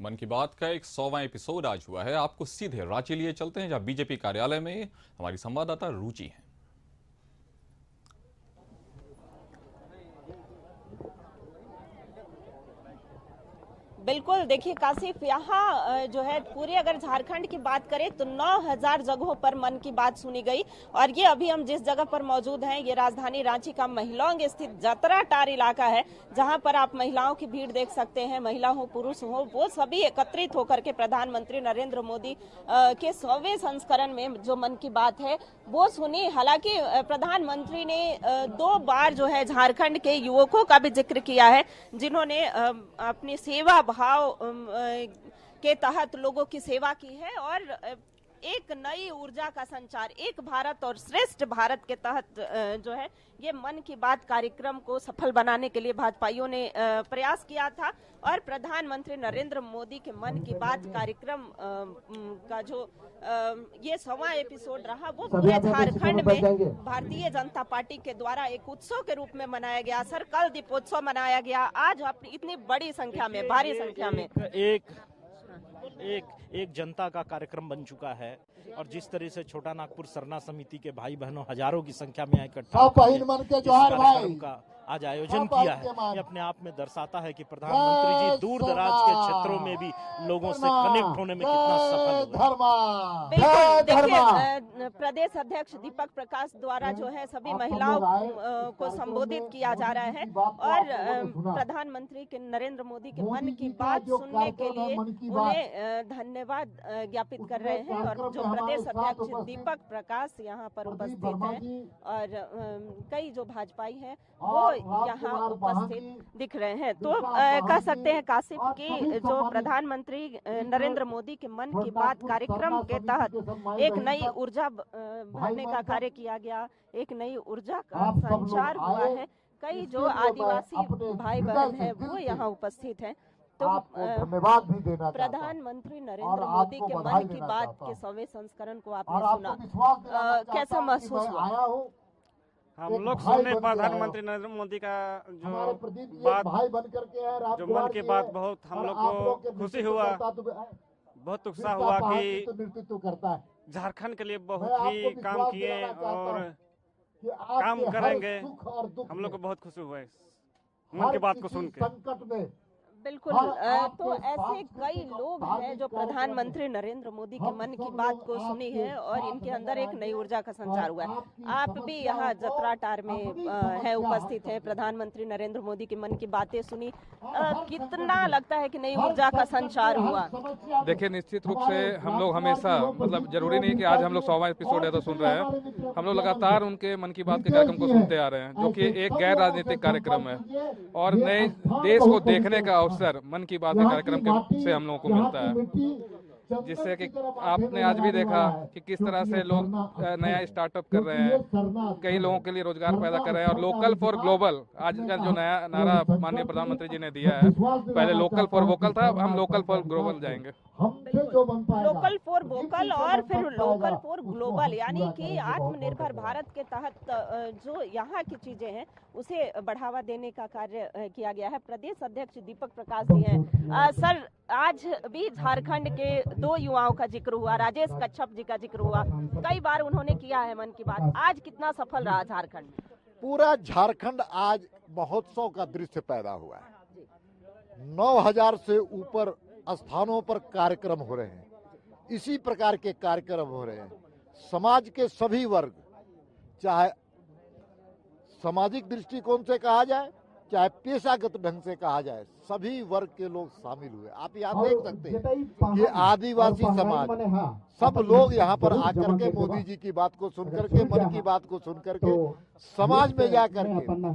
मन की बात का 100वां एपिसोड आज हुआ है। आपको सीधे रांची लिए चलते हैं, जहां बीजेपी कार्यालय में हमारी संवाददाता रुचि है। बिल्कुल, देखिए काशिफ, यहाँ जो है पूरे अगर झारखंड की बात करें तो 9000 जगहों पर मन की बात सुनी गई। और ये अभी हम जिस जगह पर मौजूद हैं ये राजधानी रांची का महिलांग स्थित जतरा टार इलाका है, जहाँ पर आप महिलाओं की भीड़ देख सकते हैं। महिला हो पुरुष हो, वो सभी एकत्रित होकर के प्रधानमंत्री नरेंद्र मोदी के 100वें संस्करण में जो मन की बात है वो सुनी। हालांकि प्रधानमंत्री ने 2 बार जो है झारखंड के युवकों का भी जिक्र किया है, जिन्होंने अपनी सेवा भाव के तहत लोगों की सेवा की है और एक नई ऊर्जा का संचार, एक भारत और श्रेष्ठ भारत के तहत जो है ये मन की बात कार्यक्रम को सफल बनाने के लिए भाजपाइयों ने प्रयास किया था। और प्रधानमंत्री नरेंद्र मोदी के मन की बात कार्यक्रम का जो ये 100वां एपिसोड रहा वो पूरे झारखंड में भारतीय जनता पार्टी के द्वारा एक उत्सव के रूप में मनाया गया। सर, कल दीपोत्सव मनाया गया, आज इतनी बड़ी संख्या में, भारी संख्या में एक जनता का कार्यक्रम बन चुका है। और जिस तरह से छोटा नागपुर सरना समिति के भाई बहनों हजारों की संख्या में इकट्ठा कार्यक्रम का आज आयोजन किया है, ये अपने आप में दर्शाता है कि प्रधानमंत्री जी दूर दराज के क्षेत्रों में भी लोगों से कनेक्ट होने में कितना सफल हुए। बिल्कुल, देखिए प्रदेश अध्यक्ष दीपक प्रकाश द्वारा जो है सभी महिलाओं को संबोधित किया जा रहा है और प्रधानमंत्री के नरेंद्र मोदी के मन की बात सुनने के लिए उन्हें धन्यवाद ज्ञापित कर रहे हैं। और जो प्रदेश अध्यक्ष दीपक प्रकाश यहाँ पर उपस्थित हैं और कई जो भाजपाई हैं वो यहाँ उपस्थित दिख रहे हैं। तो कह सकते हैं काशिफ की जो प्रधानमंत्री नरेंद्र मोदी के मन की बात कार्यक्रम के तहत एक नई ऊर्जा भरने का कार्य किया गया, एक नई ऊर्जा का संचार हुआ है। कई जो आदिवासी भाई बहन है वो यहाँ उपस्थित हैं। तो धन्यवाद भी देना प्रधानमंत्री नरेंद्र मोदी के मन की बात के 100वें संस्करण को आपने सुना, कैसा महसूस हुआ? हम लोग सुने प्रधानमंत्री नरेंद्र मोदी का जो बात, जो मन की बात, बहुत हम लोग को खुशी हुआ, बहुत उत्साह हुआ कि झारखंड के लिए बहुत ही काम किए और काम करेंगे। हम लोग को बहुत खुशी हुआ मन की बात को सुन के। बिल्कुल, तो ऐसे कई लोग हैं जो प्रधानमंत्री नरेंद्र मोदी के मन की बात को सुनी है और इनके अंदर एक नई ऊर्जा का संचार हुआ है। आप भी यहाँ जतरा टार में है उपस्थित हैं, प्रधानमंत्री नरेंद्र मोदी के मन की बातें सुनी, कितना लगता है कि नई ऊर्जा का संचार हुआ? देखिए, निश्चित रूप से हम लोग हमेशा, मतलब जरूरी नहीं कि आज हम लोग 100वां एपिसोड है तो सुन रहे हैं, हम लोग लगातार उनके मन की बात के कार्यक्रम को सुनते आ रहे हैं, जो कि एक गैर राजनीतिक कार्यक्रम है और नए देश को देखने का अवसर मन की बात के कार्यक्रम से हम लोगों को मिलता है। जिससे कि आपने आज भी देखा कि किस तरह से लोग नया स्टार्टअप कर रहे हैं, कई लोगों के लिए रोजगार पैदा कर रहे हैं। और लोकल फॉर ग्लोबल आज का जो नया नारा माननीय प्रधानमंत्री जी ने दिया है, पहले लोकल फॉर वोकल था, अब हम लोकल फॉर ग्लोबल जाएंगे। लोकल फॉर वोकल और फिर लोकल फॉर ग्लोबल, यानी कि आत्मनिर्भर भारत के तहत जो यहाँ की चीजें हैं उसे बढ़ावा देने का कार्य किया गया है। प्रदेश अध्यक्ष दीपक प्रकाश जी हैं। सर, आज भी झारखंड के 2 युवाओं का जिक्र हुआ, राजेश कच्छप जी का जिक्र हुआ, कई बार उन्होंने किया है मन की बात। आज कितना सफल रहा झारखंड? पूरा झारखंड आज महोत्सव का दृश्य पैदा हुआ है। 9000 से ऊपर स्थानों पर कार्यक्रम हो रहे हैं। इसी प्रकार के कार्यक्रम हो रहे हैं। समाज के सभी वर्ग, चाहे सामाजिक दृष्टिकोण से कहा जाए चाहे पेशागत ढंग से कहा जाए, सभी वर्ग के लोग शामिल हुए। आप यहाँ देख सकते हैं ये आदिवासी समाज, सब लोग यहाँ पर आकर के मोदी जी की बात को सुन करके, मन की बात को सुन करके समाज में जा करके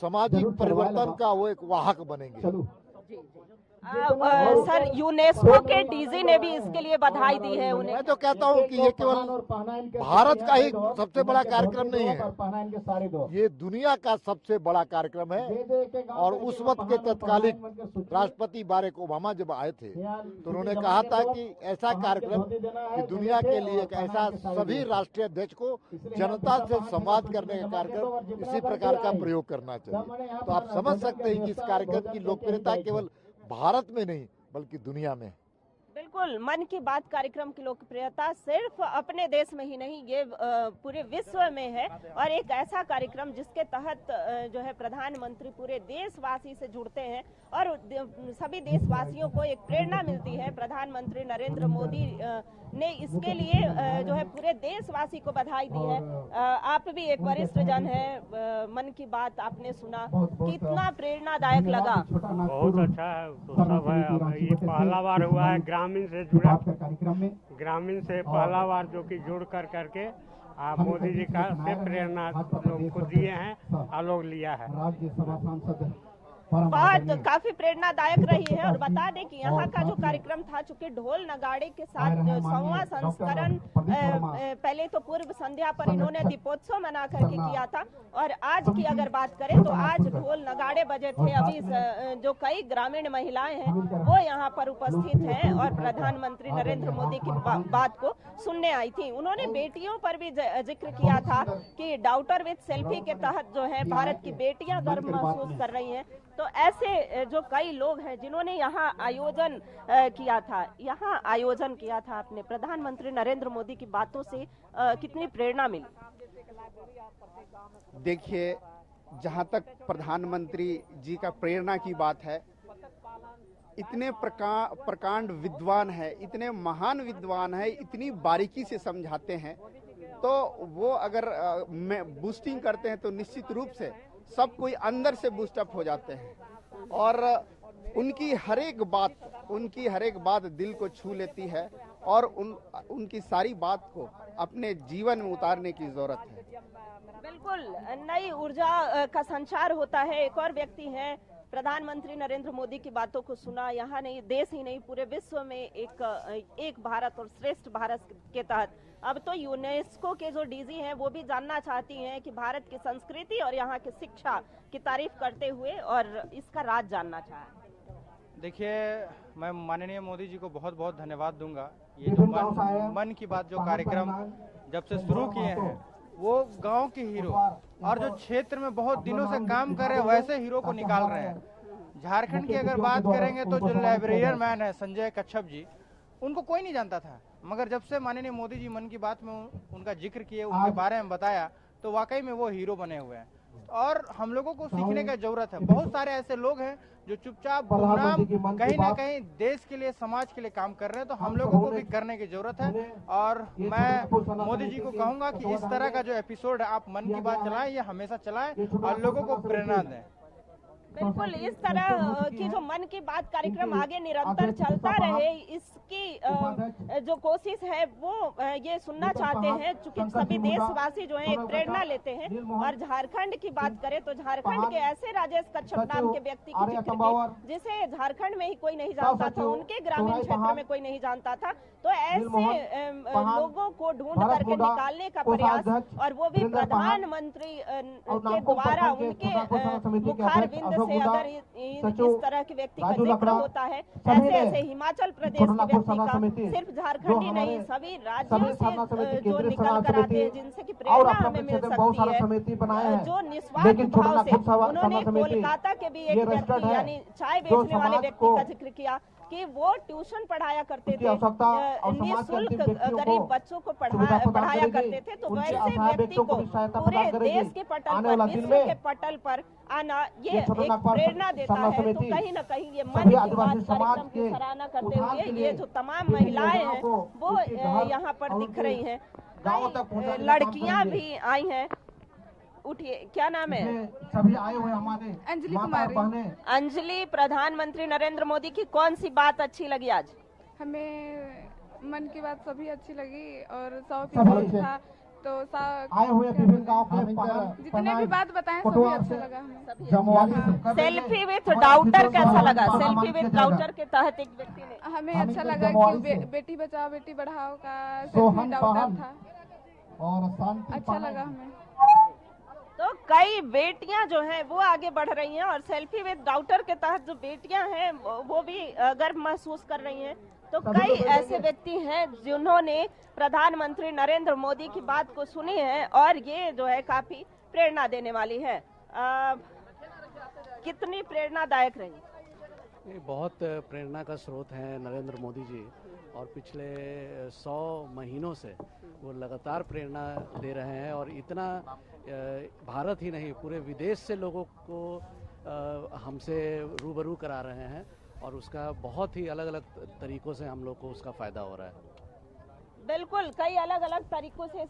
सामाजिक परिवर्तन का वो एक वाहक बनेंगे। सर, यूनेस्को के डीजी ने भी इसके लिए बधाई दी है उन्हें। मैं तो कहता हूँ कि ये केवल भारत का ही सबसे बड़ा कार्यक्रम नहीं है, ये दुनिया का सबसे बड़ा कार्यक्रम है। और उस वक्त के तत्कालीन राष्ट्रपति बाराक ओबामा जब आए थे तो उन्होंने कहा था कि ऐसा कार्यक्रम कि दुनिया के लिए एक ऐसा सभी राष्ट्रीय अध्यक्ष को जनता से संवाद करने का कार्यक्रम इसी प्रकार का प्रयोग करना चाहिए। तो आप समझ सकते हैं कि इस कार्यक्रम की लोकप्रियता केवल भारत में नहीं बल्कि दुनिया में। बिल्कुल, मन की बात कार्यक्रम की लोकप्रियता सिर्फ अपने देश में ही नहीं, ये पूरे विश्व में है और एक ऐसा कार्यक्रम जिसके तहत जो है प्रधानमंत्री पूरे देशवासी से जुड़ते हैं और सभी देशवासियों को एक प्रेरणा मिलती है। प्रधानमंत्री नरेंद्र मोदी ने इसके लिए जो है पूरे देशवासी को बधाई दी है। आप भी एक वरिष्ठ जन है, मन की बात आपने सुना, कितना प्रेरणादायक लगा? बहुत अच्छा है, तो सब है। अब ये पहला बार हुआ है ग्रामीण से जुड़ा, ग्रामीण से पहला बार जो कि जोड़ कर करके मोदी जी का से प्रेरणा लोग को दिए हैं और लोग लिया है। राज्यसभा सांसद बहुत काफी प्रेरणादायक रही है। और बता दें कि यहाँ का जो कार्यक्रम था, चूंकि ढोल नगाड़े के साथ 100वां संस्करण पहले तो पूर्व संध्या पर इन्होंने दीपोत्सव मना करके किया था और आज की अगर बात करें तो आज ढोल नगाड़े बजे थे। अभी जो कई ग्रामीण महिलाएं हैं वो यहाँ पर उपस्थित हैं और प्रधानमंत्री नरेंद्र मोदी की बात को सुनने आई थी। उन्होंने बेटियों पर भी जिक्र किया था कि डॉटर विथ सेल्फी के तहत जो है भारत की बेटियां गर्व महसूस कर रही हैं। तो ऐसे जो कई लोग हैं जिन्होंने यहाँ आयोजन किया था आपने प्रधानमंत्री नरेंद्र मोदी की बातों से कितनी प्रेरणा मिली? देखिए, जहाँ तक प्रधानमंत्री जी का प्रेरणा की बात है, इतने प्रकांड विद्वान है, इतने महान विद्वान है, इतनी बारीकी से समझाते हैं, तो वो अगर बूस्टिंग करते हैं तो निश्चित रूप से सब कोई अंदर से बूस्टअप हो जाते हैं और उनकी हर एक बात दिल को छू लेती है और उनकी सारी बात को अपने जीवन में उतारने की जरूरत है। बिल्कुल, नई ऊर्जा का संचार होता है। एक और व्यक्ति हैं, प्रधानमंत्री नरेंद्र मोदी की बातों को सुना, यहाँ नहीं देश ही नहीं पूरे विश्व में एक भारत और श्रेष्ठ भारत के तहत अब तो यूनेस्को के जो डीजी हैं वो भी जानना चाहती हैं कि भारत की संस्कृति और यहाँ की शिक्षा की तारीफ करते हुए और इसका राज जानना चाहें। देखिए, मैं माननीय मोदी जी को बहुत बहुत धन्यवाद दूंगा। ये जो मन की बात जो कार्यक्रम जब से शुरू किए हैं वो गांव के हीरो और जो क्षेत्र में बहुत दिनों से काम कर रहे हैं वैसे हीरो को निकाल रहे हैं। झारखंड की अगर बात करेंगे तो जो लाइब्रेरियन मैन है संजय कच्छप जी, उनको कोई नहीं जानता था, मगर जब से माननीय मोदी जी मन की बात में उनका जिक्र किए, उनके बारे में बताया, तो वाकई में वो हीरो बने हुए हैं और हम लोगों को सीखने का जरूरत है। बहुत सारे ऐसे लोग हैं जो चुपचाप गुमनाम कहीं ना कहीं देश के लिए समाज के लिए काम कर रहे हैं, तो हम लोगों को भी करने की जरूरत है। और मैं मोदी जी को कहूंगा कि इस तरह का जो एपिसोड है आप मन की बात चलाएं, ये हमेशा चलाएं और लोगों को प्रेरणा दें। बिल्कुल, इस तरह की जो मन की बात कार्यक्रम आगे निरंतर चलता रहे, इसकी जो कोशिश है वो ये सुनना चाहते हैं, चूंकि सभी देशवासी जो है एक प्रेरणा लेते हैं। और झारखंड की बात करें तो झारखंड के ऐसे राजेश कच्छप नाम के व्यक्ति की जिक्र की जिसे झारखंड में ही कोई नहीं जानता था, उनके ग्रामीण क्षेत्र में कोई नहीं जानता था। तो ऐसे लोगों को ढूंढ करके निकालने का प्रयास, और वो भी प्रधानमंत्री के द्वारा उनके मुखारबिंद से अगर इस तरह के व्यक्ति का जिक्र होता है, ऐसे हिमाचल प्रदेश के व्यक्ति का, सिर्फ झारखंड ही नहीं सभी राज्यों से जो निकल कर आते हैं, जिनसे की प्रेरणा हमें मिल सकती है, जो निस्वार्थ भाव से उन्होंने कोलकाता के भी एक व्यक्ति यानी चाय बेचने वाले व्यक्ति का जिक्र किया कि वो ट्यूशन पढ़ाया करते थे, निःशुल्क गरीब बच्चों को पढ़ाया करते थे। तो वैसे व्यक्ति को पूरे देश के पटल पर, विश्व के पटल पर आना ये एक प्रेरणा देता है। तो कहीं न कहीं ये मन की बात कार्यक्रम की सराहना करते हुए ये जो तमाम महिलाएं हैं वो यहाँ पर दिख रही हैं, लड़कियां भी आई हैं। उठिए, क्या नाम है? सभी आए हुए हमारे अंजलि कुमारी। अंजलि, प्रधानमंत्री नरेंद्र मोदी की कौन सी बात अच्छी लगी आज? हमें मन की बात सभी अच्छी लगी और 100% था, तो आए हुए विभिन्न गांव के जितने भी बात बताएं सभी अच्छा लगा हमें। सेल्फी विथ डॉटर कैसा लगा? सेल्फी विथ डॉटर के तहत एक व्यक्ति ने हमें अच्छा लगा कि बेटी बचाओ बेटी बढ़ाओ का सेल्फी डॉटर था और अच्छा लगा हमें। तो कई बेटियां जो हैं वो आगे बढ़ रही हैं और सेल्फी विद डॉटर के तहत जो बेटियां हैं वो भी गर्व महसूस कर रही हैं। तो कई ऐसे व्यक्ति हैं जिन्होंने प्रधानमंत्री नरेंद्र मोदी की बात को सुनी है और ये जो है काफी प्रेरणा देने वाली है। कितनी प्रेरणादायक रही? ये बहुत प्रेरणा का स्रोत हैं नरेंद्र मोदी जी, और पिछले 100 महीनों से वो लगातार प्रेरणा दे रहे हैं, और इतना भारत ही नहीं पूरे विदेश से लोगों को हमसे रूबरू करा रहे हैं, और उसका बहुत ही अलग अलग तरीकों से हम लोग को उसका फ़ायदा हो रहा है। बिल्कुल, कई अलग अलग तरीकों से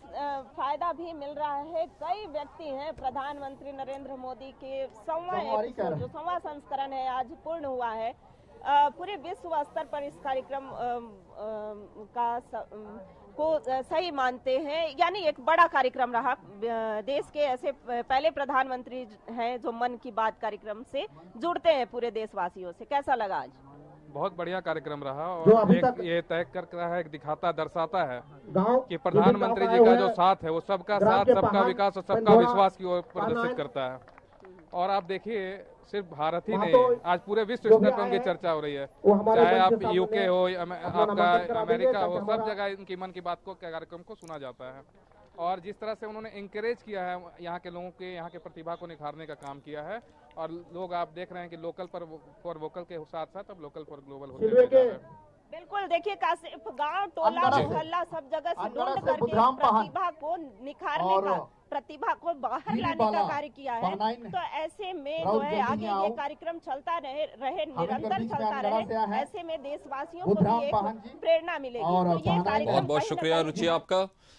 फायदा भी मिल रहा है। कई व्यक्ति हैं, प्रधानमंत्री नरेंद्र मोदी के 100वां संस्करण है आज पूर्ण हुआ है। पूरे विश्व स्तर पर इस कार्यक्रम को सही मानते हैं, यानी एक बड़ा कार्यक्रम रहा। देश के ऐसे पहले प्रधानमंत्री हैं जो मन की बात कार्यक्रम से जुड़ते हैं पूरे देशवासियों से। कैसा लगा आज? बहुत बढ़िया कार्यक्रम रहा, और ये तय कर रहा है, दर्शाता है कि प्रधानमंत्री जी का जो साथ है वो सबका साथ, सबका विकास और सबका विश्वास की ओर प्रदर्शित करता है। और आप देखिए, सिर्फ भारत ही नहीं, आज पूरे विश्व स्तर पर उनकी चर्चा हो रही है। चाहे आप यूके हो, आपका अमेरिका हो, सब जगह इनकी मन की बात को कार्यक्रम को सुना जाता है। और जिस तरह से उन्होंने इंकरेज किया है यहाँ के लोगों के, यहाँ के प्रतिभा को निखारने का काम किया है, और लोग आप देख रहे हैं कि लोकल फॉर वोकल के साथ साथ अब लोकल फॉर ग्लोबल होते जा रहे हैं। बिल्कुल, देखिए काशिफ, गांव टोला मोहल्ला सब जगह से ढूंढ करके प्रतिभा को निखारने का, प्रतिभा को बाहर लाने का कार्य किया है। तो ऐसे में जो है आगे ये कार्यक्रम चलता रहे निरंतर चलता रहे, ऐसे में देशवासियों को भी एक प्रेरणा मिलेगी। तो ये कार्यक्रम बहुत शुक्रिया रुचि आपका।